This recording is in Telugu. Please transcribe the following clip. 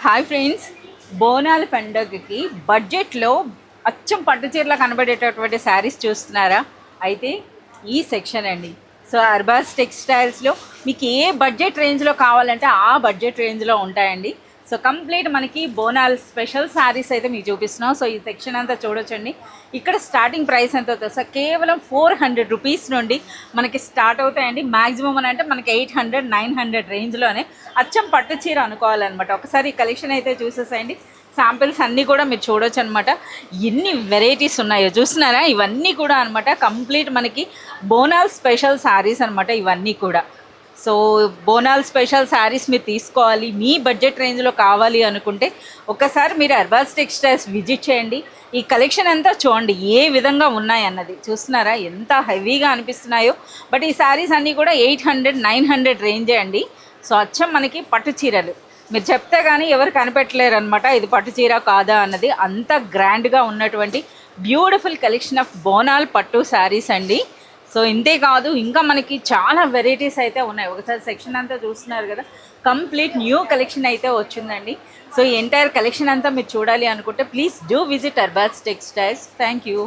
హాయ్ ఫ్రెండ్స్, బోనాల పండుగకి బడ్జెట్లో అచ్చం పట్టు చీరలా కనబడేటటువంటి శారీస్ చూస్తున్నారా? అయితే ఈ సెక్షన్ అండి. సో అర్బాస్ టెక్స్టైల్స్లో మీకు ఏ బడ్జెట్ రేంజ్లో కావాలంటే ఆ బడ్జెట్ రేంజ్లో ఉంటాయండి. సో కంప్లీట్ మనకి బోనాల్ స్పెషల్ శారీస్ అయితే మీకు చూపిస్తున్నాం. సో ఈ సెక్షన్ అంతా చూడొచ్చండి. ఇక్కడ స్టార్టింగ్ ప్రైస్ ఎంత అవుతుంది కేవలం 400 రూపీస్ నుండి మనకి స్టార్ట్ అవుతాయండి. మ్యాక్సిమం అని అంటే మనకి 800, 900 రేంజ్లోనే అచ్చం పట్టు చీర అనుకోవాలన్నమాట. ఒకసారి ఈ కలెక్షన్ అయితే చూసేసేయండి. శాంపిల్స్ అన్నీ కూడా మీరు చూడొచ్చు అనమాట. ఎన్ని వెరైటీస్ ఉన్నాయో చూస్తున్నారా? ఇవన్నీ కూడా అనమాట కంప్లీట్ మనకి బోనాల్ స్పెషల్ శారీస్ అనమాట ఇవన్నీ కూడా. సో బోనాల్ స్పెషల్ శారీస్ మీరు తీసుకోవాలి, మీ బడ్జెట్ రేంజ్లో కావాలి అనుకుంటే ఒకసారి మీరు అర్బాస్ టెక్స్టైల్స్ విజిట్ చేయండి. ఈ కలెక్షన్ అంతా చూడండి ఏ విధంగా ఉన్నాయన్నది. చూస్తున్నారా ఎంత హెవీగా అనిపిస్తున్నాయో. బట్ ఈ శారీస్ అన్నీ కూడా 800, 900 రేంజే అండి. సో అచ్చం మనకి పట్టు చీరలు మీరు చెప్తే కానీ ఎవరు కనిపెట్టలేరు అనమాట ఇది పట్టు చీర కాదా అన్నది. అంత గ్రాండ్గా ఉన్నటువంటి బ్యూటిఫుల్ కలెక్షన్ ఆఫ్ బోనాల్ పట్టు శారీస్ అండి. సో ఇంతే కాదు, ఇంకా మనకి చాలా వెరైటీస్ అయితే ఉన్నాయి. ఒకసారి సెక్షన్ అంతా చూస్తున్నారు కదా, కంప్లీట్ న్యూ కలెక్షన్ అయితే వచ్చిందండి. సో ఈ ఎంటైర్ కలెక్షన్ అంతా మీరు చూడాలి అనుకుంటే please do visit Arbaz textiles. Thank you.